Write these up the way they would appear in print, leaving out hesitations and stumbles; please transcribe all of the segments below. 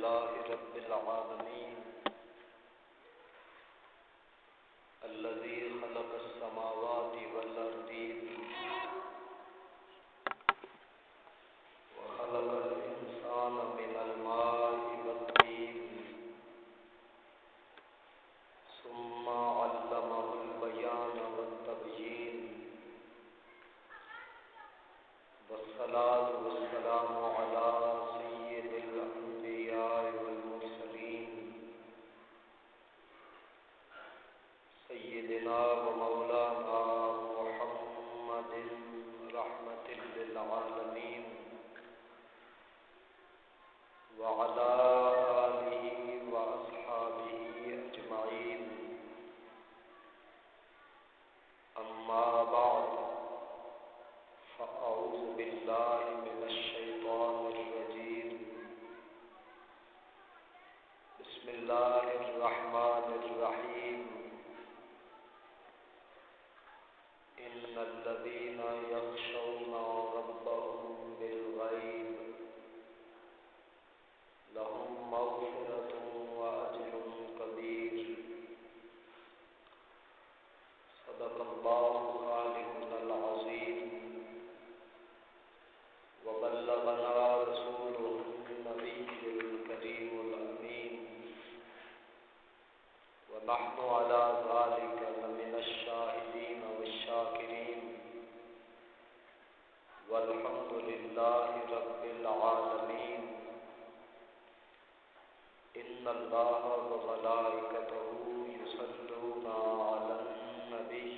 لله رب العالمين الذي خلق السماوات والأرضين وخلق الإنسان من الماء والطين ثم علمه البيان والتبيين والصلاة والسلام على سيد الأنبياء والمرسلين سيدنا ومولانا محمد رحمة للعالمين وعلى آله وأصحابه أجمعين أما بعد فأعوذ بالله من الشيطان الرجيم بسم الله الرحمن الرحيم إن الذين يخشون ربهم بالغيب لهم مغفرة وأجر كبير صدق الله خالقنا العظيم وبلغنا رسوله النبي الكريم الأمين ونحن على ذلك لمن الشاهدين والشاكرين والحمد لله رب العالمين إن الله وملائكته يصلون على النبي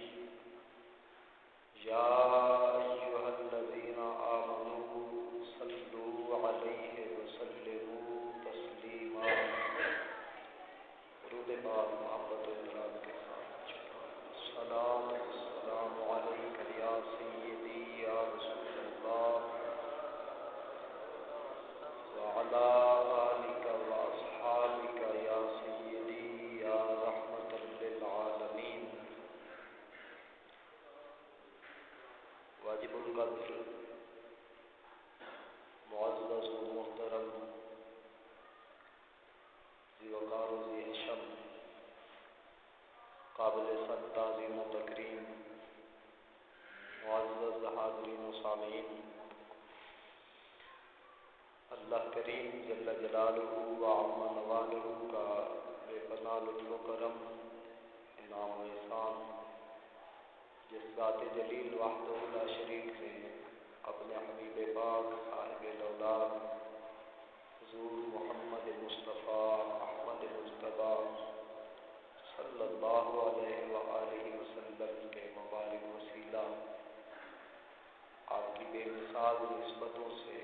يا أيها الذين آمنوا صلوا عليه وسلموا تسليما درود پاک محبت و احترام کے ساتھ السلام علیک یا سیدی یا رسول اللہ وعلی آلک واصحابک یا سیدی یا رحمت للعالمین واجب القدر معزز و محترم ذی وقار و ذی حشم قابل صد تعظیم و تکریم معزز حاضرین و سامعین، اللہ کریم جل جلالہ و عم نوالہ کا بے پناہ لطف و کرم، انعام و احسان جس ذات جلیل وحدہ لا شریک نے اپنے حبیب پاک صاحب الاولاد حضور محمد مصطفیٰ احمد مجتبیٰ صلی اللہ علیہ وآلہ وسلم کے مبارک وسیلہ آپ کی بے مثال نسبتوں سے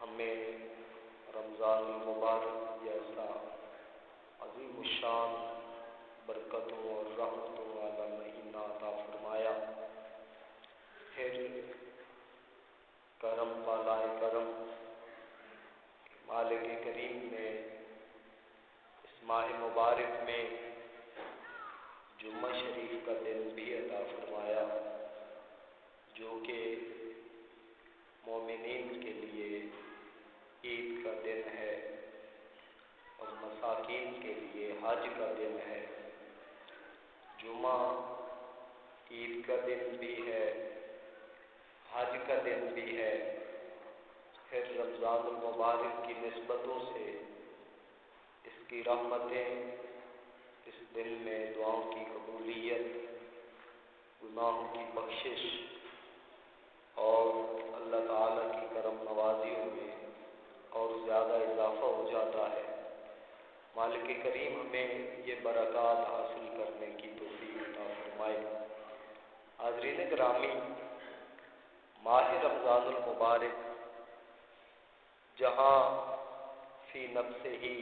ہمیں رمضان المبارک جیسا عظیم الشان برکتوں اور رحمتوں والا مہینہ عطا فرمایا، پھر کرم بالائے کرم مالک کریم نے اس ماہ مبارک میں جمعہ شریف کا دن بھی عطا فرمایا، جو کہ مومنین کے لیے عید کا دن ہے اور مساکین کے لیے حج کا دن ہے۔ جمعہ عید کا دن بھی ہے، حج کا دن بھی ہے، پھر رمضان المبارک کی نسبتوں سے اس کی رحمتیں، اس دن میں دعاؤں کی قبولیت، گناہوں کی بخشش اور اللہ تعالیٰ کی کرم نوازیوں میں اور زیادہ اضافہ ہو جاتا ہے۔ مالک کریم ہمیں یہ برکات حاصل کرنے کی توفیق عطا فرمائے۔ حاضرین گرامی، ماہ رمضان المبارک جہاں فی نفس ہی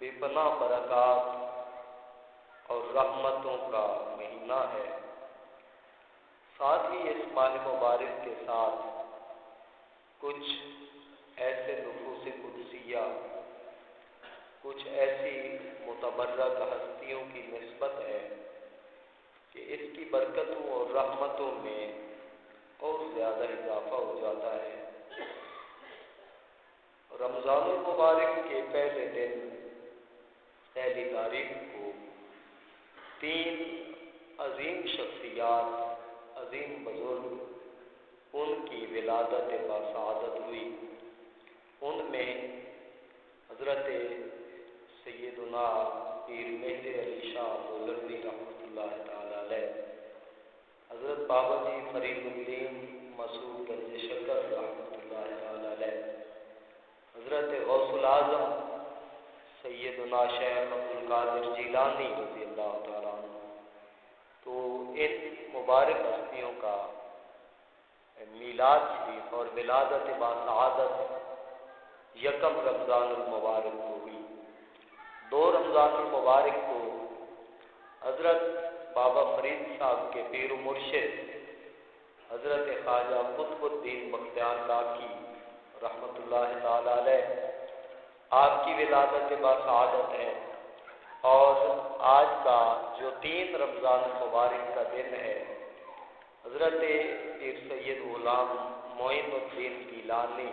بے پناہ برکات اور رحمتوں کا مہینہ ہے، ساتھ ہی اس ماہ مبارک کے ساتھ کچھ ایسے نفوس قدسیہ، کچھ ایسی متبرک ہستیوں کی نسبت ہے کہ اس کی برکتوں اور رحمتوں میں اور زیادہ اضافہ ہو جاتا ہے۔ رمضان المبارک کے پہلے دن پہلی تاریخ کو 3 عظیم شخصیات، عظیم بزرگ، ان کی ولادت باسعادت ہوئی۔ ان میں حضرت سیدنا پیر مہر علی شاہ بولندی رحمۃ اللہ تعالی علیہ، حضرت بابا جی فرید الدین مسعود گنج شکر رحمۃ اللہ تعالی علیہ، حضرت غوث العظم سیدنا شیخ عبدالقادر جیلانی رضی اللہ تعالیٰ عنہ۔ تو ان مبارک ہستیوں کا میلاد شریف اور ولادت باسعادت یکم رمضان المبارک کو ہوئی۔ 2 رمضان المبارک کو حضرت بابا فرید صاحب کے پیر و مرشد حضرت خواجہ قطب الدین بختیار کاکی رحمۃ اللہ تعالی علیہ، آپ کی ولادت باسعادت ہے، اور آج کا جو 3 رمضان المبارک کا دن ہے، حضرت پیر سید غلام معین الدین گیلانی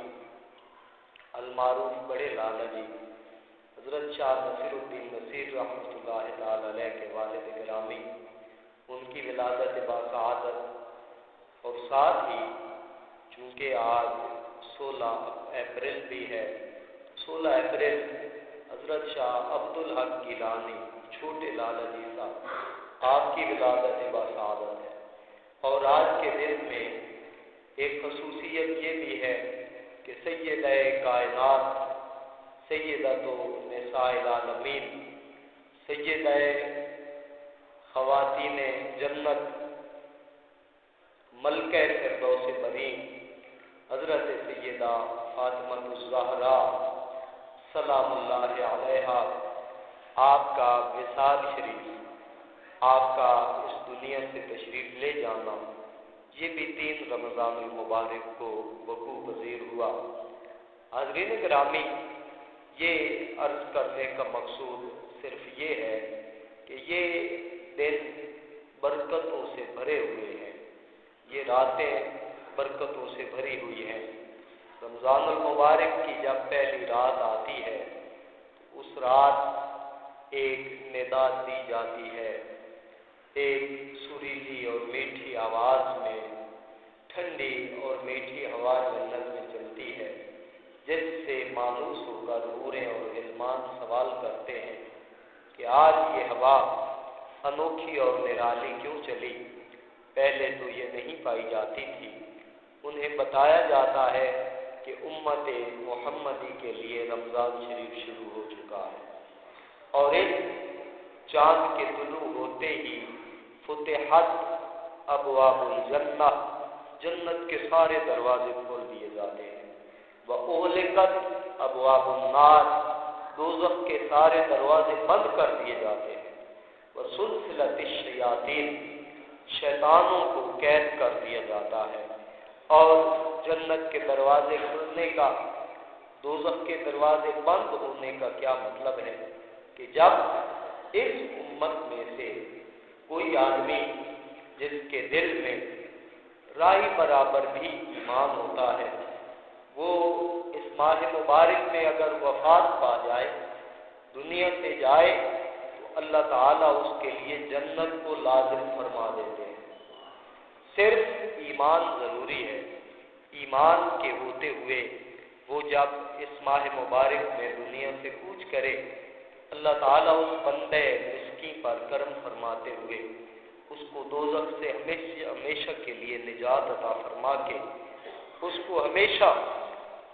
المعروف بڑے لالا جی، حضرت شاہ نصیر الدین نصیر رحمۃ اللہ تعالی علیہ کے والد گرامی، ان کی ولادت باسعادت، اور ساتھ ہی چونکہ آج 16 اپریل بھی ہے، 16 اپریل حضرت شاہ عبدالحق گیلانی چھوٹے لالا جی صاحب، آپ کی ولادت باسعادت ہے۔ اور آج کے دن میں ایک خصوصیت یہ بھی ہے کہ سیدہ کائنات، سیدۃ نساء العالمین، سیدہ خواتین جنت، ملکہ فردوس برین، حضرت سیدہ فاطمہ الزہرا سلام اللہ علیہا، آپ کا وصال شریف، آپ کا اس دنیا سے تشریف لے جانا، یہ بھی 3 رمضان المبارک کو وقوع پذیر ہوا۔ حاضرین گرامی، یہ عرض کرنے کا مقصود صرف یہ ہے کہ یہ دن برکتوں سے بھرے ہوئے ہیں، یہ راتیں برکتوں سے بھری ہوئی ہیں۔ رمضان المبارک کی جب پہلی رات آتی ہے، اس رات ایک ندا دی جاتی ہے، ایک سریلی اور میٹھی آواز میں ٹھنڈی اور میٹھی ہوا جنت میں چلتی ہے، جس سے مانوس ہو کر حوریں اور غلمان سوال کرتے ہیں کہ آج یہ ہوا انوکھی اور نرالی کیوں چلی، پہلے تو یہ نہیں پائی جاتی تھی۔ انہیں بتایا جاتا ہے کہ امت محمدی کے لیے رمضان شریف شروع ہو چکا ہے، اور اس چاند کے طلوع ہوتے ہی فتحت ابواب الجنہ، جنت کے سارے دروازے کھول دیے جاتے ہیں، وَأُغْلِقَتْ ابواب النار، دوزخ کے سارے دروازے بند کر دیے جاتے ہیں، وَسُلْسِلَتِ الشَّيَاطِينَ، شیطانوں کو قید کر دیا جاتا ہے۔ اور جنت کے دروازے کھلنے کا، دوزخ کے دروازے بند ہونے کا کیا مطلب ہے کہ جب اس امت میں سے کوئی آدمی جس کے دل میں رائی برابر بھی ایمان ہوتا ہے، وہ اس ماہ مبارک میں اگر وفات پا جائے، دنیا سے جائے، تو اللہ تعالیٰ اس کے لیے جنت کو لازم فرما دیتے ہیں۔ صرف ایمان ضروری ہے، ایمان کے ہوتے ہوئے وہ جب اس ماہ مبارک میں دنیا سے کوچ کرے، اللہ تعالیٰ اس بندے مسکین پر کرم فرماتے ہوئے اس کو دوزخ سے ہمیشہ کے لیے نجات عطا فرما کے اس کو ہمیشہ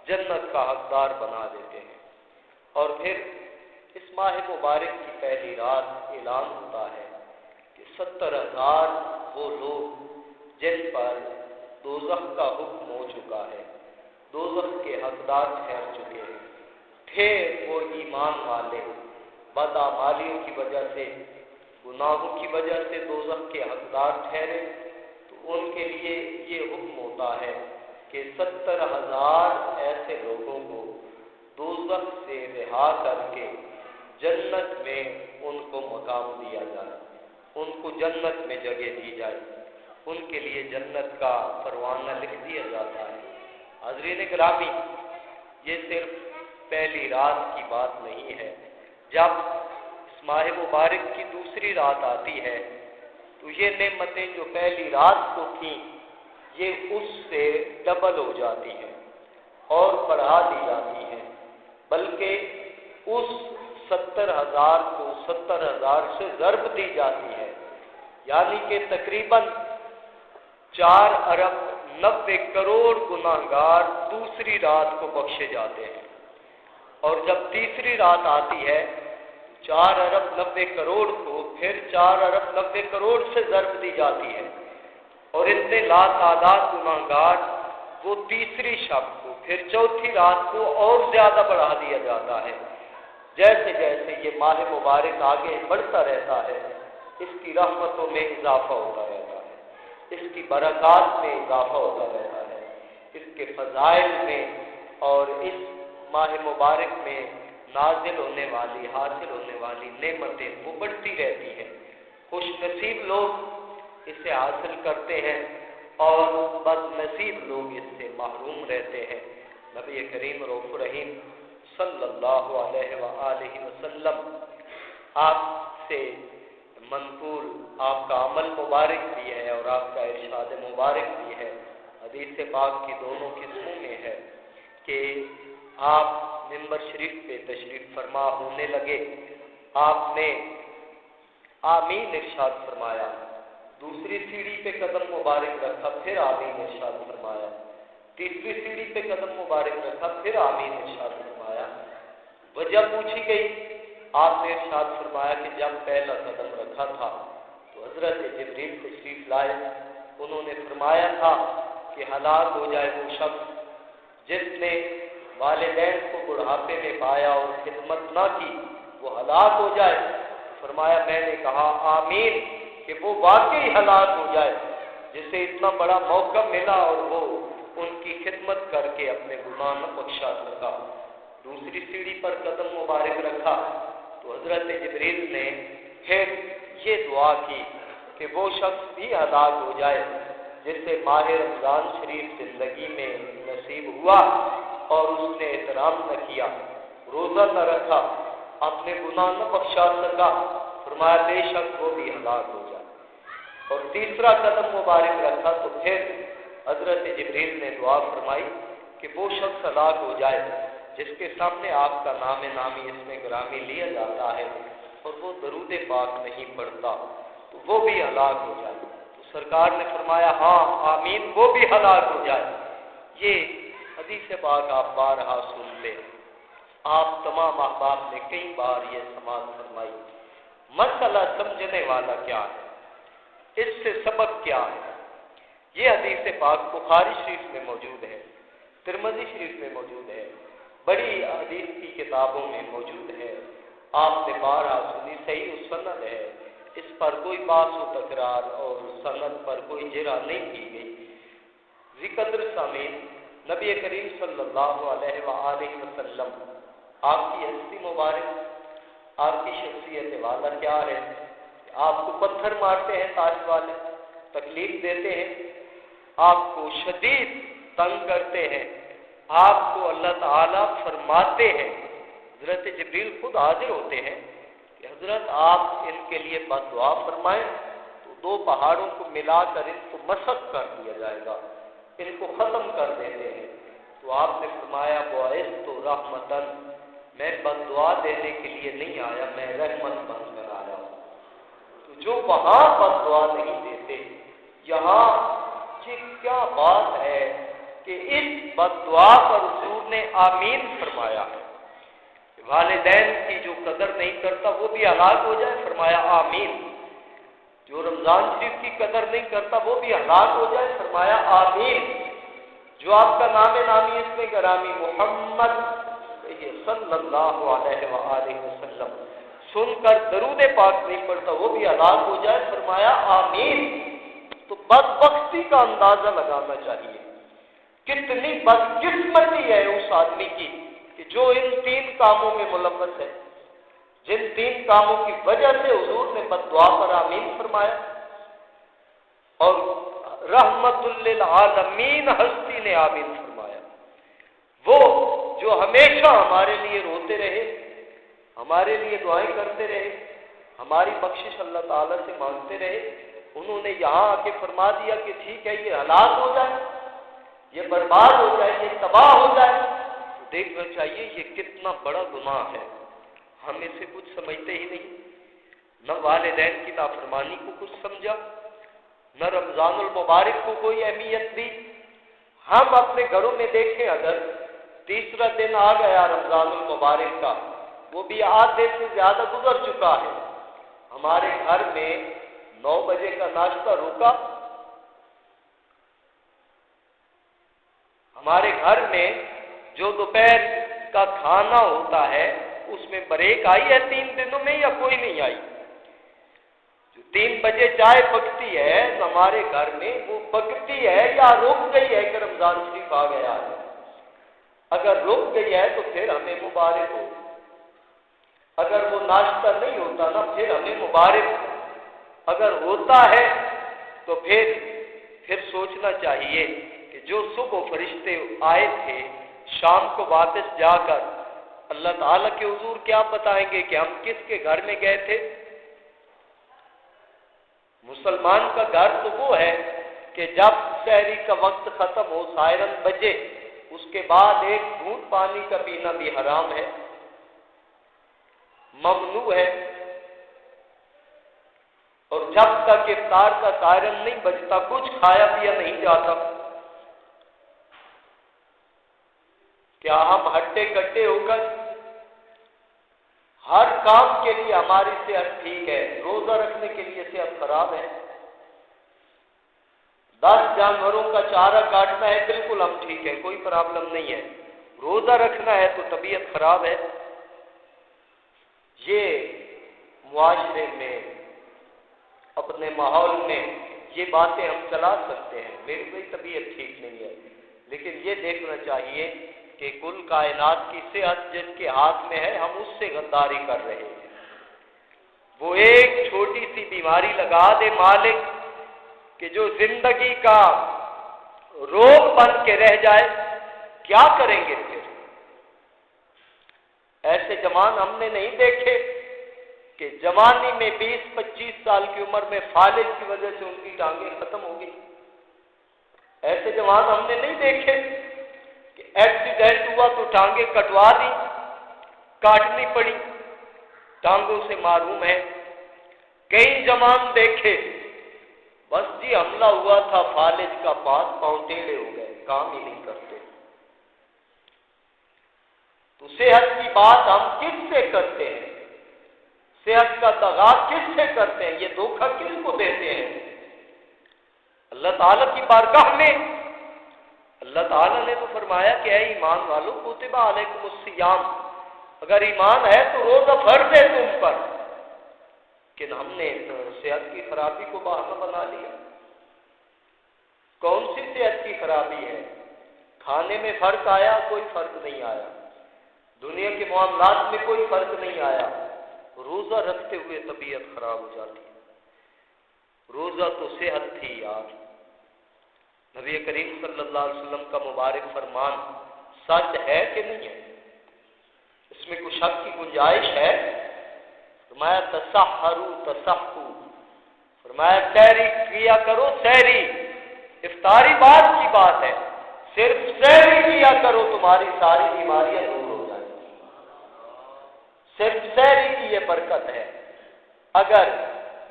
جنت کا حقدار بنا دیتے ہیں۔ اور پھر اس ماہ مبارک کی پہلی رات اعلان ہوتا ہے کہ 70,000 وہ لوگ جن پر دوزخ کا حکم ہو چکا ہے، دوزخ کے حقدار ٹھہر چکے ہیں، تھے وہ ایمان والے، بدعمالیوں کی وجہ سے، گناہوں کی وجہ سے دوزخ کے حقدار ٹھہرے، تو ان کے لیے یہ حکم ہوتا ہے کہ 70,000 ایسے لوگوں کو دوزخ سے رہا کر کے جنت میں ان کو مقام دیا جائے، ان کو جنت میں جگہ دی جائے، ان کے لیے جنت کا پروانہ لکھ دیا جاتا ہے۔ حاضرین گرامی، یہ صرف پہلی رات کی بات نہیں ہے۔ جب اس ماہ مبارک کی دوسری رات آتی ہے تو یہ نعمتیں جو پہلی رات کو تھیں یہ اس سے ڈبل ہو جاتی ہیں اور بڑھا دی جاتی ہیں، بلکہ اس 70,000 کو 70,000 سے ضرب دی جاتی ہے، یعنی کہ تقریباً 4,90,00,000,000 گناہگار دوسری رات کو بخشے جاتے ہیں، اور جب تیسری رات آتی ہے 4,90,00,000,000 کو پھر 4,90,00,000,000 سے ضرب دی جاتی ہے، اور اتنے لاتعداد گناہگار وہ تیسری شب کو پھر چوتھی رات کو اور زیادہ بڑھا دیا جاتا ہے۔ جیسے جیسے یہ ماہ مبارک آگے بڑھتا رہتا ہے اس کی رحمتوں میں اضافہ ہوتا رہتا ہے، اس کی برکات میں اضافہ ہوتا رہتا ہے، اس کے فضائل میں اور اس ماہ مبارک میں نازل ہونے والی حاصل ہونے والی نعمتیں وہ بڑھتی رہتی ہیں۔ خوش نصیب لوگ اسے حاصل کرتے ہیں اور بد نصیب لوگ اس سے محروم رہتے ہیں۔ نبی کریم رؤوف رحیم صلی اللہ علیہ وآلہ وسلم آپ سے منقول آپ کا عمل مبارک بھی ہے اور آپ کا ارشاد مبارک بھی ہے، حدیث پاک کی دونوں قسموں میں ہے کہ آپ منبر شریف پہ تشریف فرما ہونے لگے، آپ نے آمین ارشاد فرمایا، دوسری سیڑھی پہ قدم مبارک رکھا پھر آمین ارشاد فرمایا، تیسری سیڑھی پہ قدم مبارک رکھا پھر آمین ارشاد فرمایا۔ وجہ پوچھی گئی، آپ نے ارشاد فرمایا کہ جب پہلا قدم رکھا تھا تو حضرت جبریل تشریف لائے، انہوں نے فرمایا تھا کہ ہلاک ہو جائے وہ شخص جس نے والدین کو بڑھاپے میں پایا اور خدمت نہ کی، وہ ہلاک ہو جائے۔ فرمایا میں نے کہا آمین کہ وہ واقعی ہلاک ہو جائے جسے اتنا بڑا موقع ملا اور وہ ان کی خدمت کر کے اپنے گناہ نہ بخشا سکا۔ دوسری سیڑھی پر قدم مبارک رکھا تو حضرت جبریل نے پھر یہ دعا کی کہ وہ شخص بھی ہلاک ہو جائے جسے ماہ رمضان شریف زندگی میں نصیب ہوا اور اس نے احترام نہ کیا، روزہ نہ رکھا، اپنے گناہ نہ بخشا سکا، فرمایا بے شک وہ بھی ہلاک ہو جائے۔ اور تیسرا قدم مبارک رکھا تو پھر حضرت جبریل نے دعا فرمائی کہ وہ شخص ہلاک ہو جائے جس کے سامنے آپ کا نام نامی اس میں گرامی لیا جاتا ہے اور وہ درود پاک نہیں پڑھتا تو وہ بھی ہلاک ہو جائے۔ تو سرکار نے فرمایا ہاں آمین وہ بھی ہلاک ہو جائے۔ یہ حدیث پاک آپ بارہا سن لیں، آپ تمام احباب نے کئی بار یہ سماعت فرمائی۔ مسئلہ سمجھنے والا کیا ہے، اس سے سبق کیا ہے؟ یہ حدیث پاک بخاری شریف میں موجود ہے، ترمذی شریف میں موجود ہے، بڑی حدیث کی کتابوں میں موجود ہے، آپ نے بارہا سنی، صحیح سند ہے، اس پر کوئی بحث و تکرار اور سند پر کوئی جرح نہیں کی گئی۔ ذکر سامعین، نبی کریم صلی اللہ علیہ وآلہ وسلم آپ کی ہستی مبارک، آپ کی شخصیت والا کیا ہے؟ آپ کو پتھر مارتے ہیں تاج والے، تکلیف دیتے ہیں، آپ کو شدید تنگ کرتے ہیں، آپ کو اللہ تعالیٰ فرماتے ہیں، حضرت جبریل خود حاضر ہوتے ہیں کہ حضرت آپ ان کے لیے بد دعا فرمائیں تو 2 پہاڑوں کو ملا کر ان کو مسخ کر دیا جائے گا، ان کو ختم کر دیتے ہیں۔ تو آپ نے فرمایا بعثت رحمتاً، میں بد دعا دینے کے لیے نہیں آیا، میں رحمت بن کر آیا ہوں۔ تو جو وہاں بد دعا نہیں دیتے، یہاں یہ کیا بات ہے کہ اس بد دعا پر حضور نے آمین فرمایا ہے۔ والدین کی جو قدر نہیں کرتا وہ بھی ہلاک ہو جائے، فرمایا آمین۔ جو رمضان شریف کی قدر نہیں کرتا وہ بھی ہلاک ہو جائے، فرمایا آمین۔ جو آپ کا نام نامی اس میں گرامی محمد صلی اللہ علیہ وآلہ وسلم سن کر درود پاک نہیں پڑتا وہ بھی ہلاک ہو جائے، فرمایا آمین۔ تو بدبختی کا اندازہ لگانا چاہیے، کتنی بدقسمتی ہے اس آدمی کی کہ جو ان 3 کاموں میں ملوث ہے، جن 3 کاموں کی وجہ سے حضور نے بد دعا پر آمین فرمایا، اور رحمت للعالمین ہستی نے آمین فرمایا۔ وہ جو ہمیشہ ہمارے لیے روتے رہے، ہمارے لیے دعائیں کرتے رہے، ہماری بخشش اللہ تعالیٰ سے مانگتے رہے، انہوں نے یہاں آ کے فرما دیا کہ ٹھیک ہے یہ ہلاک ہو جائے، یہ برباد ہو جائے، یہ تباہ ہو جائے، تو دیکھنا چاہیے یہ کتنا بڑا گناہ ہے۔ ہم اسے کچھ سمجھتے ہی نہیں، نہ والدین کی نافرمانی کو کچھ سمجھا، نہ رمضان المبارک کو کوئی اہمیت دی۔ ہم اپنے گھروں میں دیکھیں، اگر تیسرا دن آ گیا رمضان المبارک کا، وہ بھی آدھے سے زیادہ گزر چکا ہے، ہمارے گھر میں 9 بجے کا ناشتہ روکا، ہمارے گھر میں جو دوپہر کا کھانا ہوتا ہے اس میں بریک آئی ہے 3 دنوں میں یا کوئی نہیں آئی؟ جو 3 بجے چائے پکتی ہے ہمارے گھر میں، وہ پکتی ہے یا رک گئی ہے کہ رمضان شریف آ گیا ہے؟ اگر رک گئی ہے تو پھر ہمیں مبارک ہو، اگر وہ ناشتہ نہیں ہوتا نا پھر ہمیں مبارک ہو، اگر ہوتا ہے تو پھر سوچنا چاہیے کہ جو صبح فرشتے آئے تھے شام کو واپس جا کر اللہ تعالیٰ کے حضور کیا بتائیں گے کہ ہم کس کے گھر میں گئے تھے؟ مسلمان کا گھر تو وہ ہے کہ جب سحری کا وقت ختم ہو، سائرن بجے، اس کے بعد ایک گھونٹ پانی کا پینا بھی حرام ہے، ممنوع ہے، اور جب تک افطار کا سائرن نہیں بجتا کچھ کھایا پیا نہیں جاتا۔ کیا ہم ہٹے کٹے ہو کر ہر کام کے لیے ہماری صحت ٹھیک ہے، روزہ رکھنے کے لیے صحت خراب ہے، 10 جانوروں کا چارہ کاٹنا ہے بالکل ہم ٹھیک ہے، کوئی پرابلم نہیں ہے، روزہ رکھنا ہے تو طبیعت خراب ہے؟ یہ معاشرے میں اپنے ماحول میں یہ باتیں ہم چلا سکتے ہیں، میری کوئی طبیعت ٹھیک نہیں ہے، لیکن یہ دیکھنا چاہیے کہ کل کائنات کی صحت جس کے ہاتھ میں ہے ہم اس سے غداری کر رہے ہیں۔ وہ ایک چھوٹی سی بیماری لگا دے مالک کہ جو زندگی کا روگ بن کے رہ جائے، کیا کریں گے پھر؟ ایسے جوان ہم نے نہیں دیکھے کہ جوانی میں 20-25 سال کی عمر میں فالج کی وجہ سے ان کی ٹانگیں ختم ہو گئی؟ ایسے جوان ہم نے نہیں دیکھے کہ ایکسیڈنٹ ہوا تو ٹانگیں کٹوا دی، کاٹنی پڑی، ٹانگوں سے معروم ہے؟ کئی جوان دیکھے بس جی حملہ ہوا تھا فالج کا، 5 پاؤں ٹیڑھے ہو گئے، کام ہی نہیں کرتے۔ تو صحت کی بات ہم کس سے کرتے ہیں؟ صحت کا دغا کس سے کرتے ہیں؟ یہ دھوکہ کس کو دیتے ہیں؟ اللہ تعالیٰ کی بارگاہ میں اللہ تعالیٰ نے تو فرمایا کہ اے ایمان والو کتب علیکم الصیام، اگر ایمان ہے تو روزہ فرض ہے تم پر، کہ ہم نے صحت کی خرابی کو بہانہ بنا لیا۔ کون سی صحت کی خرابی ہے؟ کھانے میں فرق آیا؟ کوئی فرق نہیں آیا، دنیا کے معاملات میں کوئی فرق نہیں آیا، روزہ رکھتے ہوئے طبیعت خراب ہو جاتی ہے۔ روزہ تو صحت تھی یار۔ نبی کریم صلی اللہ علیہ وسلم کا مبارک فرمان سچ ہے کہ نہیں ہے؟ اس میں کوئی شک کی گنجائش ہے؟ فرمایا تسحروا تصحوا، فرمایا سحری کیا کرو، سحری افطاری بعد کی بات ہے، صرف سحری کیا کرو تمہاری ساری بیماریاں دور ہو جائیں گی۔ صرف سحری کی یہ برکت ہے۔ اگر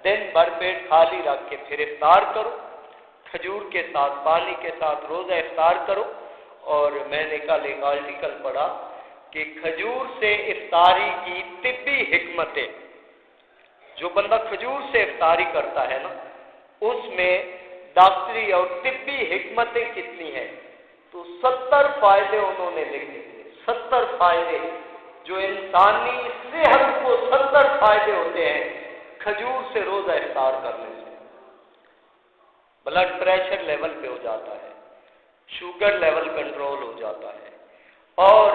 دن بھر پیٹ خالی رکھ کے پھر افطار کرو، کھجور کے ساتھ پانی کے ساتھ روزہ افطار کرو۔ اور میں نے کل ایک آرٹیکل پڑھا کہ کھجور سے افطاری کی طبی حکمتیں، جو بندہ کھجور سے افطاری کرتا ہے نا اس میں ڈاکٹری اور طبی حکمتیں کتنی ہیں، تو 70 فائدے انہوں نے لکھے تھے، 70 فائدے جو انسانی صحت کو 70 فائدے ہوتے ہیں کھجور سے روزہ افطار کرنے سے۔ بلڈ پریشر لیول پہ ہو جاتا ہے، شوگر لیول کنٹرول ہو جاتا ہے، اور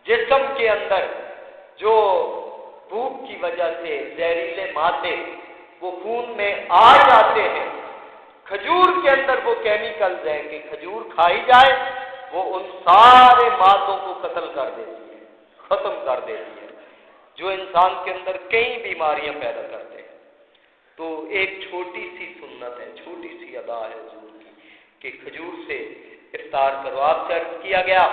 جسم کے اندر جو بھوک کی وجہ سے زہریلے مادے وہ خون میں آ جاتے ہیں، کھجور کے اندر وہ کیمیکلز ہیں کہ کھجور کھائی جائے وہ ان سارے مادوں کو قتل کر دیتی ہے، ختم کر دیتی ہے، جو انسان کے اندر کئی بیماریاں پیدا کرتے ہیں۔ تو ایک چھوٹی سی سنت ہے، چھوٹی سی ادا ہے حضور کی کہ کھجور سے افطار کرو۔ آپ سے عرض کیا گیا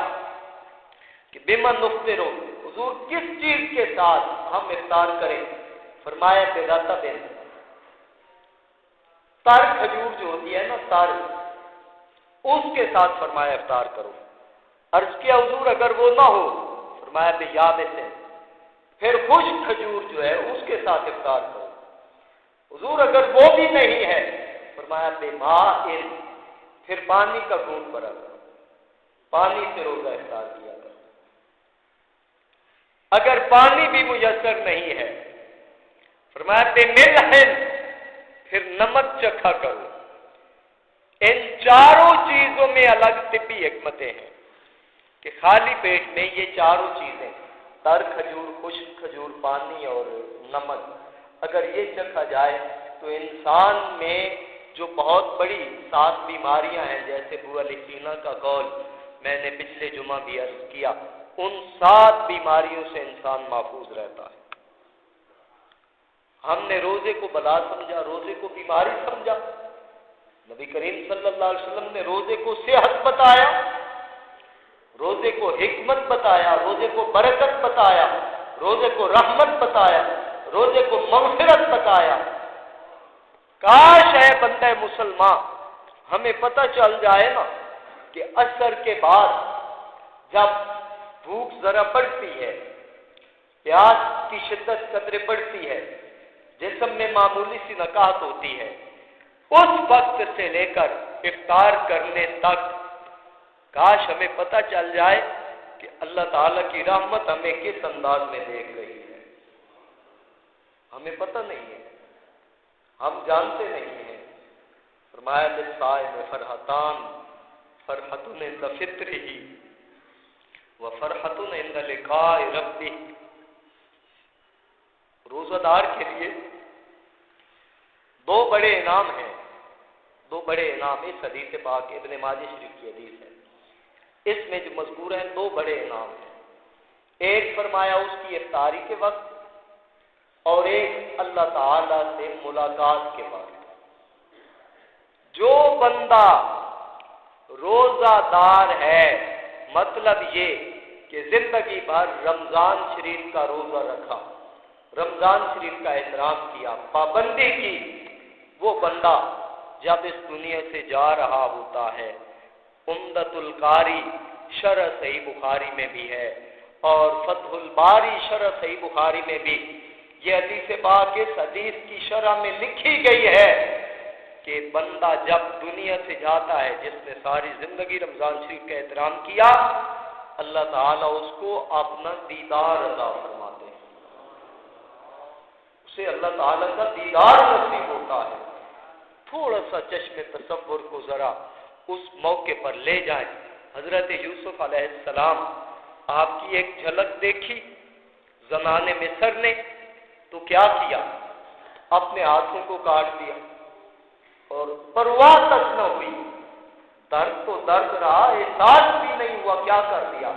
کہ بمن نفطرو، حضور کس چیز کے ساتھ ہم افطار کریں؟ فرمایا برطب، تر کھجور جو ہوتی ہے نا، تر، اس کے ساتھ فرمایا افطار کرو۔ عرض کیا حضور اگر وہ نہ ہو؟ فرمایا بیابس، پھر خشک کھجور جو ہے اس کے ساتھ افطار کرو۔ حضور اگر وہ بھی نہیں ہے؟ فرمایا بماء، پھر پانی کا گھونٹ بھرا کرو، پانی سے روزہ افطار کیا کرو۔ اگر پانی بھی میسر نہیں ہے؟ فرمایا بملح، پھر نمک چکھا کرو۔ ان چاروں چیزوں میں الگ طبی حکمتیں ہیں کہ خالی پیٹ میں یہ چاروں چیزیں، تر کھجور، خشک کھجور، پانی اور نمک، اگر یہ چکھا جائے تو انسان میں جو بہت بڑی 7 بیماریاں ہیں، جیسے ابو علی سینا کا قول میں نے پچھلے جمعہ بھی عرض کیا، ان 7 بیماریوں سے انسان محفوظ رہتا ہے۔ ہم نے روزے کو بلا سمجھا، روزے کو بیماری سمجھا۔ نبی کریم صلی اللہ علیہ وسلم نے روزے کو صحت بتایا، روزے کو حکمت بتایا، روزے کو برکت بتایا، روزے کو رحمت بتایا، روزے کو مغفرت بتایا۔ کاش ہے بندہ مسلمان ہمیں پتہ چل جائے نا کہ عصر کے بعد جب بھوک ذرا بڑھتی ہے، پیاس کی شدت قدرے بڑھتی ہے، جسم میں معمولی سی نکاہت ہوتی ہے، اس وقت سے لے کر افطار کرنے تک کاش ہمیں پتہ چل جائے کہ اللہ تعالیٰ کی رحمت ہمیں کس انداز میں دیکھ رہی ہے۔ ہمیں پتہ نہیں ہے، ہم جانتے نہیں ہیں۔ فرمایا للصائم فرحتان، فرحۃ عند فطرہ وفرحۃ عند لقاء ربہ۔ روزہ دار کے لیے 2 بڑے انعام ہیں، 2 بڑے انعام۔ اس حدیث پاک ابن ماجہ شریف کی حدیث ہے، اس میں جو مذکور ہیں 2 بڑے انعام ہیں۔ ایک فرمایا اس کی افطاری کے وقت، اور ایک اللہ تعالی سے ملاقات کے وقت۔ جو بندہ روزہ دار ہے، مطلب یہ کہ زندگی بھر رمضان شریف کا روزہ رکھا، رمضان شریف کا احترام کیا، پابندی کی، وہ بندہ جب اس دنیا سے جا رہا ہوتا ہے، عمدۃ القاری شرح صحیح بخاری میں بھی ہے اور فتح الباری شرح صحیح بخاری میں بھی یہ حدیث پاک اس حدیث کی شرح میں لکھی گئی ہے کہ بندہ جب دنیا سے جاتا ہے، جس نے ساری زندگی رمضان شریف کا احترام کیا، اللہ تعالیٰ اس کو اپنا دیدار عطا فرماتے ہیں، اسے اللہ تعالیٰ کا دیدار نصیب ہوتا ہے۔ تھوڑا سا چشم تصور کو ذرا اس موقع پر لے جائیں۔ حضرت یوسف علیہ السلام، آپ کی ایک جھلک دیکھی زمانے مصر نے تو کیا کیا؟ اپنے ہاتھوں کو کاٹ دیا اور پرواہ تک نہ ہوئی، درد تو درد رہا، احساس بھی نہیں ہوا، کیا کر دیا؟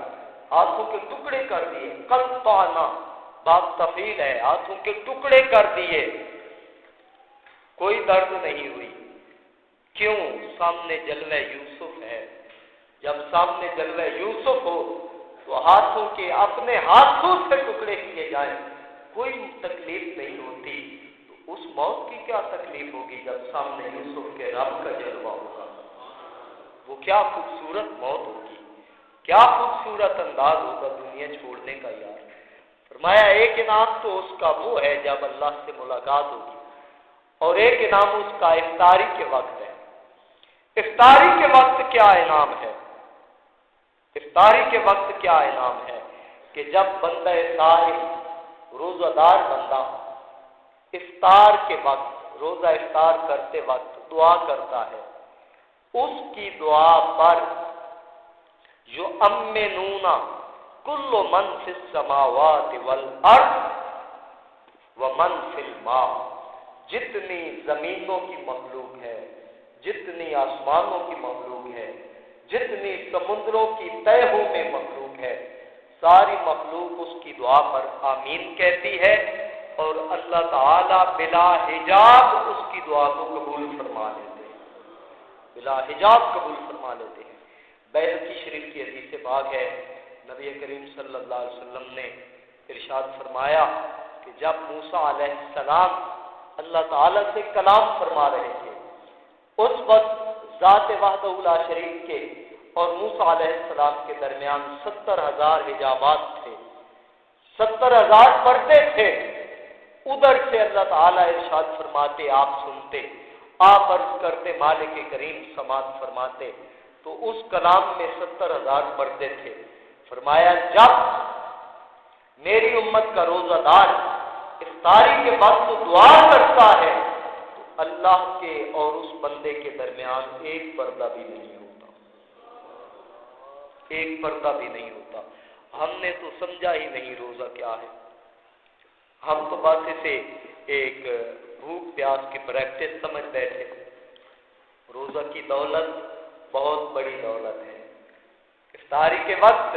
ہاتھوں کے ٹکڑے کر دیے۔ قطعنا باب تفعیل ہے، ہاتھوں کے ٹکڑے کر دیے، کوئی درد نہیں ہوئی۔ کیوں؟ سامنے جلوہ یوسف ہے۔ جب سامنے جلوہ یوسف ہو تو ہاتھوں کے اپنے ہاتھوں سے ٹکڑے کیے جائیں، کوئی تکلیف نہیں ہوتی، تو اس موت کی کیا تکلیف ہوگی جب سامنے یوسف کے رب کا جلوہ ہوگا؟ وہ کیا خوبصورت موت ہوگی، کیا خوبصورت انداز ہوگا دنیا چھوڑنے کا۔ یار فرمایا ایک انعام تو اس کا وہ ہے جب اللہ سے ملاقات ہوگی، اور ایک انعام اس کا افطاری کے وقت ہے۔ افطاری کے وقت کیا انعام ہے؟ افطاری کے وقت کیا انعام ہے کہ جب بندہ صائم، روزہ دار بندہ افطار کے وقت، روزہ افطار کرتے وقت دعا کرتا ہے، اس کی دعا پر جو امنون کل من فی السماوات والارض ومن فی الماء، جتنی زمینوں کی مخلوق ہے، جتنی آسمانوں کی مخلوق ہے، جتنی سمندروں کی تہوں میں مخلوق ہے، ساری مخلوق اس کی دعا پر آمین کہتی ہے، اور اللہ تعالیٰ بلا حجاب اس کی دعا کو قبول فرما لیتے ہیں، بلا حجاب قبول فرما لیتے ہیں۔ بیہقی شریف کی حدیث پاک ہے، نبی کریم صلی اللہ علیہ وسلم نے ارشاد فرمایا کہ جب موسیٰ علیہ السلام اللہ تعالیٰ سے کلام فرما رہے تھے، اس وقت ذات وحدہ لا شریک کے اور موسیٰ علیہ السلام کے درمیان 70,000 حجابات تھے، 70,000 پردے تھے۔ ادھر سے اللہ تعالیٰ ارشاد فرماتے، آپ سنتے، آپ عرض کرتے، مالک کریم سماعت فرماتے، تو اس کلام میں 70,000 پردے تھے۔ فرمایا جب میری امت کا روزہ دار افطاری کے وقت دعا کرتا ہے تو اللہ کے اور اس بندے کے درمیان ایک پردہ بھی نہیں ہوتا، ایک پردہ بھی نہیں ہوتا۔ ہم نے تو سمجھا ہی نہیں روزہ کیا ہے، ہم تو بس اسے ایک بھوک پیاس کی پریکٹس سمجھ بیٹھے۔ روزہ کی دولت بہت بڑی دولت ہے افطاری کے وقت،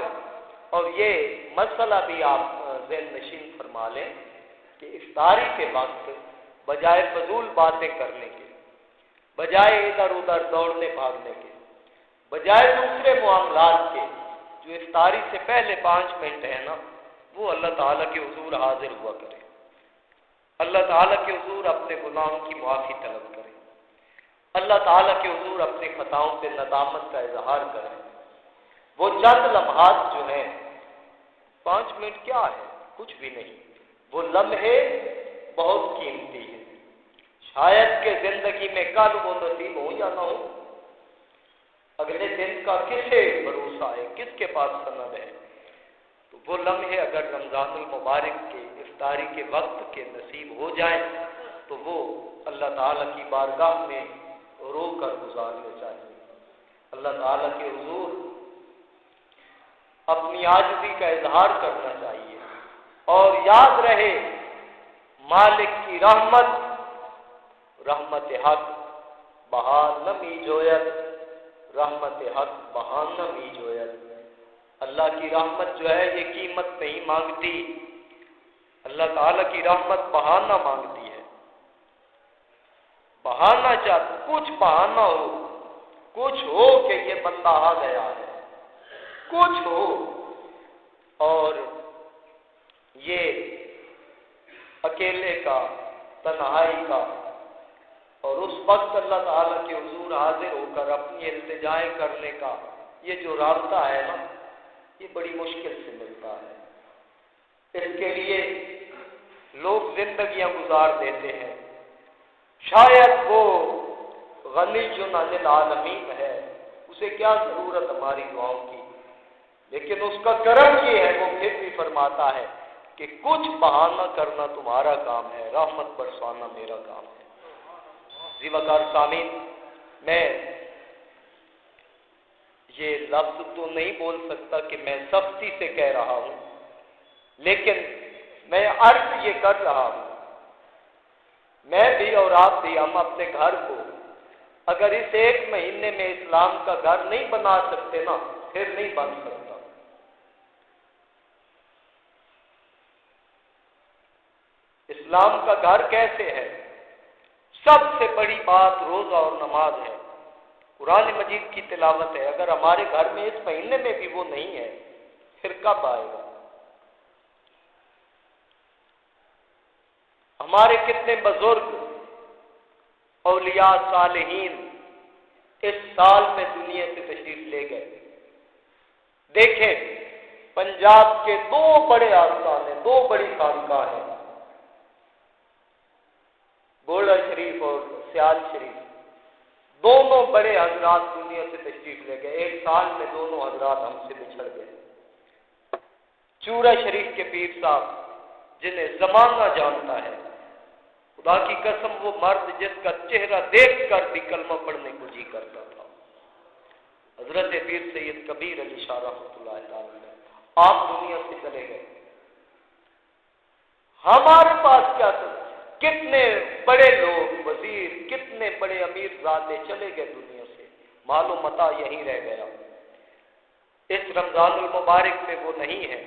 اور یہ مسئلہ بھی آپ ذہن نشین فرما لیں کہ افطاری کے وقت بجائے فضول باتیں کرنے کے، بجائے ادھر ادھر دوڑنے بھاگنے کے، بجائے دوسرے معاملات کے، جو افطاری سے پہلے 5 منٹ ہے نا، وہ اللہ تعالیٰ کے حضور حاضر ہوا کرے، اللہ تعالیٰ کے حضور اپنے گناہوں کی معافی طلب کرے، اللہ تعالیٰ کے حضور اپنی خطاؤں پہ ندامت کا اظہار کرے۔ وہ چند لمحات جو ہیں، 5 منٹ کیا ہے، کچھ بھی نہیں، وہ لمحے بہت قیمتی ہیں۔ شاید کہ زندگی میں کل وہ نصیب ہو یا نہ ہو، اگلے دن کا کسے بھروسہ ہے، کس کے پاس سند ہے؟ تو وہ لمحے اگر رمضان المبارک کے افطاری کے وقت کے نصیب ہو جائیں تو وہ اللہ تعالیٰ کی بارگاہ میں رو کر گزارنے چاہیے، اللہ تعالیٰ کے حضور اپنی عاجزی کا اظہار کرنا چاہیے، اور یاد رہے مالک کی رحمت، رحمت حق بہا نمی جویت، رحمت حق بہا نمی جویت۔ اللہ کی رحمت جو ہے یہ قیمت نہیں مانگتی، اللہ تعالیٰ کی رحمت بہانہ مانگتی ہے، بہانہ چاہتا، کچھ بہانہ ہو، کچھ ہو کہ یہ بندہ آ گیا ہے، کچھ ہو۔ اور یہ اکیلے کا، تنہائی کا، اور اس وقت اللہ تعالیٰ کے حضور حاضر ہو کر اپنی التجائیں کرنے کا یہ جو رابطہ ہے نا، یہ بڑی مشکل سے ملتا ہے۔ اس کے لیے لوگ زندگیاں گزار دیتے ہیں، شاید وہ غنی عن العالمین ہے، اسے کیا ضرورت ہماری دعاؤں کی، لیکن اس کا کرم یہ ہے، وہ پھر بھی فرماتا ہے کہ کچھ بہانہ کرنا تمہارا کام ہے، رحمت برسانا میرا کام ہے۔ جی وقار سامعین، میں یہ لفظ تو نہیں بول سکتا کہ میں سختی سے کہہ رہا ہوں، لیکن میں عرض یہ کر رہا ہوں، میں بھی اور آپ بھی، ہم اپنے گھر کو اگر اس 1 مہینے میں اسلام کا گھر نہیں بنا سکتے نا، پھر نہیں بن سکتا۔ اسلام کا گھر کیسے ہے؟ سب سے بڑی بات روزہ اور نماز ہے، قرآن مجید کی تلاوت ہے۔ اگر ہمارے گھر میں اس مہینے میں بھی وہ نہیں ہے، پھر کب آئے گا؟ ہمارے کتنے بزرگ اولیاء صالحین اس سال میں دنیا سے تشریف لے گئے۔ دیکھیں، پنجاب کے 2 بڑے آستان ہیں، 2 بڑی خانقاہ ہیں، بوڑھا شریف اور سیال شریف، دونوں بڑے حضرات دنیا سے تشریف لے گئے۔ 1 سال میں دونوں حضرات ہم سے بچھڑ گئے۔ چورا شریف کے پیر صاحب، جنہیں زمانہ جانتا ہے، خدا کی قسم وہ مرد جس کا چہرہ دیکھ کر بھی کلمہ پڑھنے کو جی کرتا تھا، حضرت پیر سید کبیر علی شاہ رحمۃ اللہ علیہ، آپ دنیا سے چلے گئے۔ ہمارے پاس کیا تھا؟ کتنے بڑے لوگ، وزیر، کتنے بڑے امیر زادے چلے گئے دنیا سے، مال و متاع یہیں رہ گیا۔ اس رمضان المبارک میں وہ نہیں ہے۔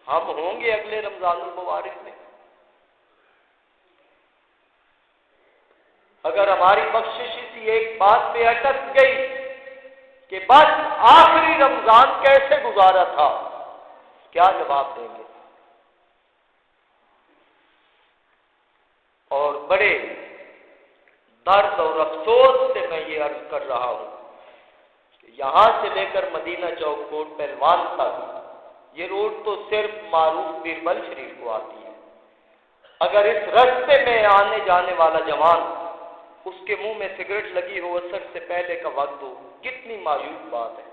ہم ہوں گے اگلے رمضان المبارک میں؟ اگر ہماری بخشش اسی ایک بات پہ اٹک گئی کہ بس آخری رمضان کیسے گزارا تھا، کیا جواب دیں گے؟ اور بڑے درد اور افسوس سے میں یہ عرض کر رہا ہوں کہ یہاں سے لے کر مدینہ چوک کوٹ پہلوان تک یہ روڈ تو صرف معروف بیربل شریف کو آتی ہے۔ اگر اس رستے میں آنے جانے والا جوان اس کے منہ میں سگریٹ لگی ہو، عصر سے پہلے کا وقت ہو، کتنی مایوس بات ہے۔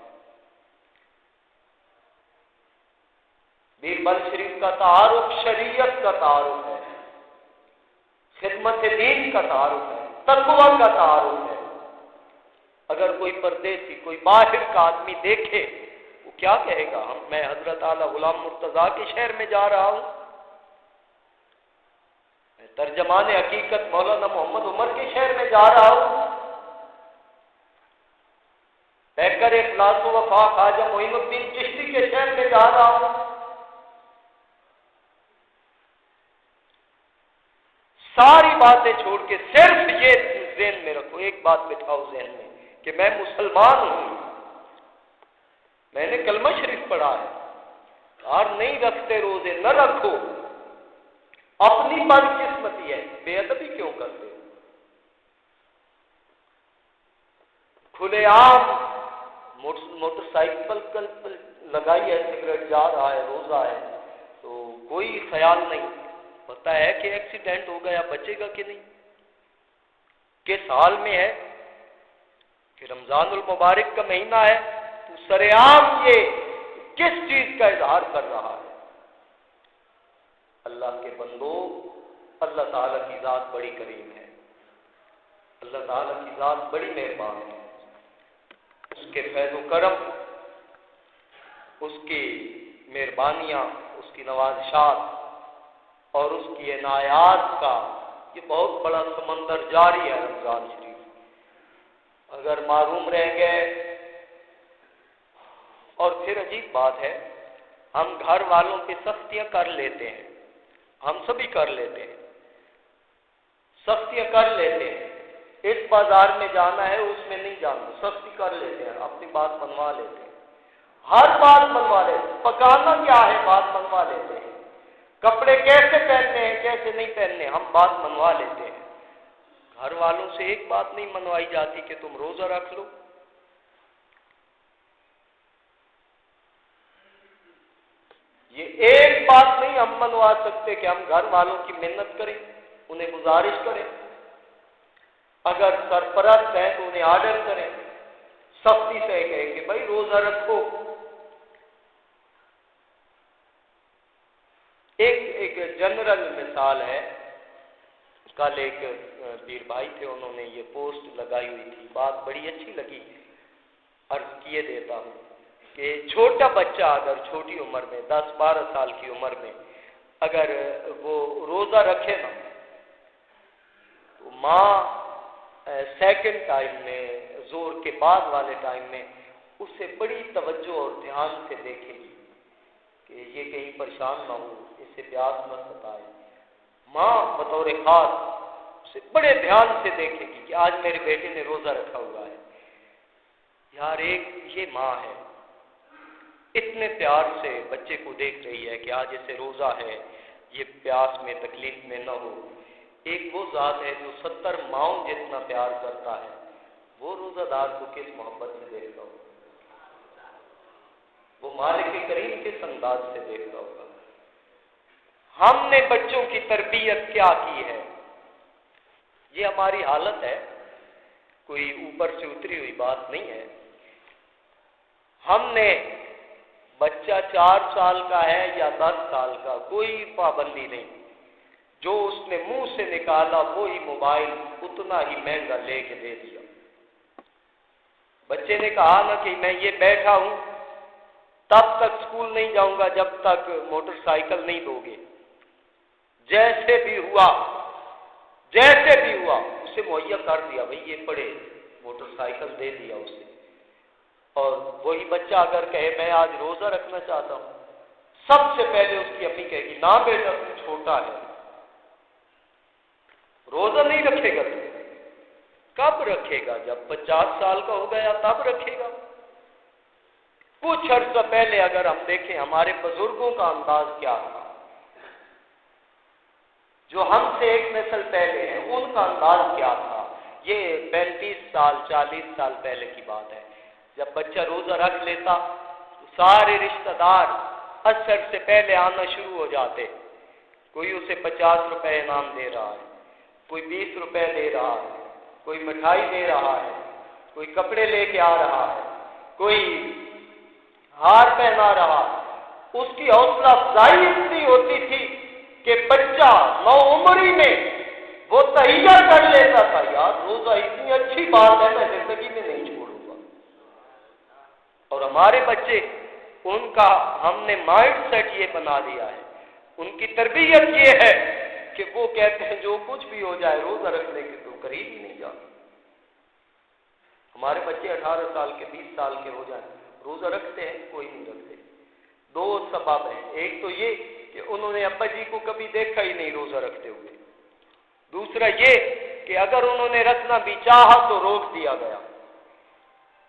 بیربل شریف کا تعارف شریعت کا تعارف ہے، خدمت دین کا تعارف ہے، تقوی کا تعارف ہے۔ اگر کوئی پردیسی، کوئی باہر کا آدمی دیکھے، وہ کیا کہے گا؟ میں حضرت اعلی غلام مرتضیٰ کے شہر میں جا رہا ہوں، میں ترجمان حقیقت مولانا محمد عمر کے شہر میں جا رہا ہوں، پیکر اخلاص و وفا خواجہ معین الدین چشتی کے شہر میں جا رہا ہوں۔ ساری باتیں چھوڑ کے صرف یہ ذہن میں رکھو، ایک بات بٹھاؤ ذہن میں کہ میں مسلمان ہوں، میں نے کلمہ شریف پڑھا ہے۔ اور نہیں رکھتے روزے نہ رکھو، اپنی بدقسمتی ہے، بے ادبی کیوں کرتے ہو؟ کھلے عام موٹر سائیکل پر لگائی ہے، سگریٹ، جا رہا ہے، روزہ ہے، تو کوئی خیال نہیں پتا ہے کہ ایکسیڈنٹ ہو گیا، بچے گا کہ نہیں؟ کس حال میں ہے کہ رمضان المبارک کا مہینہ ہے تو سرعام یہ کس چیز کا اظہار کر رہا ہے؟ اللہ کے بندو، اللہ تعالیٰ کی ذات بڑی کریم ہے، اللہ تعالیٰ کی ذات بڑی مہربان ہے۔ اس کے فیض و کرم، اس کی مہربانیاں، اس کی نوازشات اور اس کی عنایات کا یہ بہت بڑا سمندر جاری ہے رمضان شریف۔ اگر معروم رہ گئے، اور پھر عجیب بات ہے، ہم گھر والوں پہ سختیاں کر لیتے ہیں، ہم سبھی کر لیتے ہیں، سختیاں کر لیتے ہیں۔ اس بازار میں جانا ہے، اس میں نہیں جانا، سختی کر لیتے ہیں، اپنی بات منوا لیتے ہیں، ہر بات منوا لیتے ہیں، پکانا کیا ہے بات منوا لیتے ہیں، کپڑے کیسے پہننے ہیں کیسے نہیں پہننے ہم بات منوا لیتے ہیں۔ گھر والوں سے ایک بات نہیں منوائی جاتی کہ تم روزہ رکھ لو۔ یہ ایک بات نہیں ہم منوا سکتے کہ ہم گھر والوں کی محنت کریں، انہیں گزارش کریں، اگر سرپرست ہیں تو انہیں آرڈر کریں، سختی سے کہیں کہ بھائی روزہ رکھو۔ ایک جنرل مثال ہے، کل ایک پیر بھائی تھے، انہوں نے یہ پوسٹ لگائی ہوئی تھی، بات بڑی اچھی لگی، عرض کیے دیتا ہوں کہ چھوٹا بچہ اگر چھوٹی عمر میں 10-12 سال کی عمر میں اگر وہ روزہ رکھے نا، تو ماں سیکنڈ ٹائم میں، زور کے بعد والے ٹائم میں اسے بڑی توجہ اور دھیان سے دیکھے گی کہ یہ کہیں پریشان نہ ہو، اسے پیاس نہ ستائے۔ ماں بطور خاص اسے بڑے دھیان سے دیکھے گی کہ آج میرے بیٹے نے روزہ رکھا ہوا ہے۔ یار ایک یہ ماں ہے، اتنے پیار سے بچے کو دیکھ رہی ہے کہ آج اسے روزہ ہے، یہ پیاس میں تکلیف میں نہ ہو۔ ایک وہ ذات ہے جو 70 ماؤں جتنا پیار کرتا ہے، وہ روزہ دار کو کس محبت سے دیکھتا ہوگا، وہ مالک کریم کس انداز سے دیکھتا ہوگا۔ ہم نے بچوں کی تربیت کیا کی ہے، یہ ہماری حالت ہے، کوئی اوپر سے اتری ہوئی بات نہیں ہے۔ ہم نے بچہ 4 سال کا ہے یا 10 سال کا، کوئی پابندی نہیں، جو اس نے منہ سے نکالا وہی موبائل اتنا ہی مہنگا لے کے دے دیا۔ بچے نے کہا نا کہ میں یہ بیٹھا ہوں تب تک اسکول نہیں جاؤں گا جب تک موٹر سائیکل نہیں دو گے، جیسے بھی ہوا اسے مہیا کر دیا، بھئی یہ پڑھے، موٹر سائیکل دے دیا اسے، اور وہی بچہ اگر کہے میں آج روزہ رکھنا چاہتا ہوں، سب سے پہلے اس کی امی کہے گی نہ بیٹا تو چھوٹا ہے، روزہ نہیں رکھے گا تو کب رکھے گا؟ جب 50 سال کا ہو گیا تب رکھے گا۔ کچھ عرصہ پہلے اگر ہم دیکھیں ہمارے بزرگوں کا انداز کیا تھا، جو ہم سے ایک نسل پہلے ہیں ان کا انداز کیا تھا، یہ 35 سال 40 سال پہلے کی بات ہے۔ جب بچہ روزہ رکھ لیتا تو سارے رشتہ دار عصر سے پہلے آنا شروع ہو جاتے، کوئی اسے 50 روپے انعام دے رہا ہے، کوئی 20 روپے دے رہا ہے، کوئی مٹھائی دے رہا ہے، کوئی کپڑے لے کے آ رہا ہے، کوئی ہار پہنا رہا۔ اس کی حوصلہ افزائی اتنی ہوتی تھی کہ بچہ نوعمری میں وہ تہیہ کر لیتا تھا، یار روزہ اتنی اچھی بات ہے میں زندگی میں نہیں چھوڑوں گا۔ اور ہمارے بچے، ان کا ہم نے مائنڈ سیٹ یہ بنا دیا ہے، ان کی تربیت یہ ہے کہ وہ کہتے ہیں جو کچھ بھی ہو جائے روزہ رکھنے کے تو قریب ہی نہیں جاتے۔ ہمارے بچے 18 سال کے 20 سال کے ہو جائیں روزہ رکھتے ہیں؟ کوئی نہیں رکھتے۔ دو سبب ہیں، ایک تو یہ کہ انہوں نے ابا جی کو کبھی دیکھا ہی نہیں روزہ رکھتے ہوئے، دوسرا یہ کہ اگر انہوں نے رکھنا بھی چاہا تو روک دیا گیا،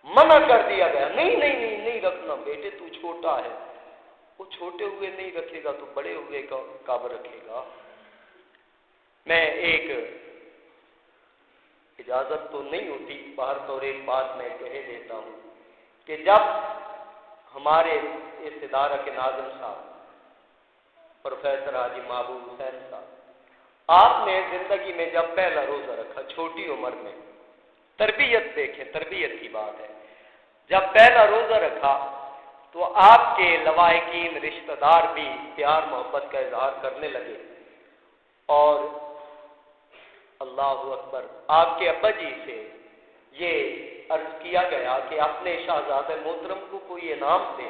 منع کر دیا گیا، نہیں رکھنا بیٹے تو چھوٹا ہے۔ وہ چھوٹے ہوئے نہیں رکھے گا تو بڑے ہوئے کب رکھے گا؟ میں ایک اجازت تو نہیں ہوتی، باہر طور ایک بات میں کہہ دیتا ہوں کہ جب ہمارے اس ادارہ کے ناظم صاحب پروفیسر حاجی محبوب حسین صاحب، آپ نے زندگی میں جب پہلا روزہ رکھا چھوٹی عمر میں، تربیت دیکھیں، تربیت کی بات ہے، جب پہلا روزہ رکھا تو آپ کے لواحقین رشتہ دار بھی پیار محبت کا اظہار کرنے لگے، اور اللہ اکبر، آپ کے ابا جی سے یہ عرض کیا گیا کہ اپنے شہزادہ محترم کو کوئی انعام دے،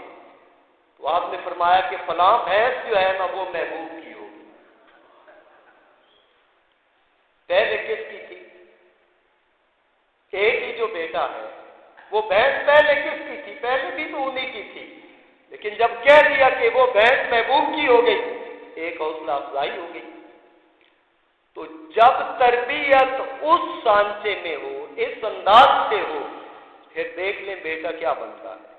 تو آپ نے فرمایا کہ فلاں بھینس جو ہے نا وہ محبوب کی ہوگی۔ پہلے کس کی تھی؟ ایک ہی جو بیٹا ہے، وہ بھینس پہلے کس کی تھی؟ پہلے بھی تو انہی کی تھی، لیکن جب کہہ دیا کہ وہ بھینس محبوب کی ہو گئی، ایک حوصلہ افزائی ہو گئی۔ تو جب تربیت اس سانچے میں ہو، اس انداز سے ہو، پھر دیکھ لیں بیٹا کیا بنتا ہے۔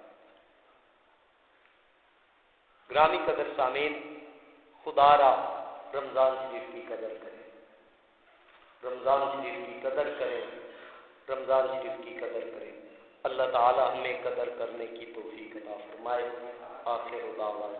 گرامی قدر سامعین، خدا را رمضان شریف کی قدر کریں، رمضان شریف کی قدر کریں، رمضان شریف کی قدر کریں۔ اللہ تعالی ہمیں قدر کرنے کی توفیق عطا فرمائے۔ آخر دعوانا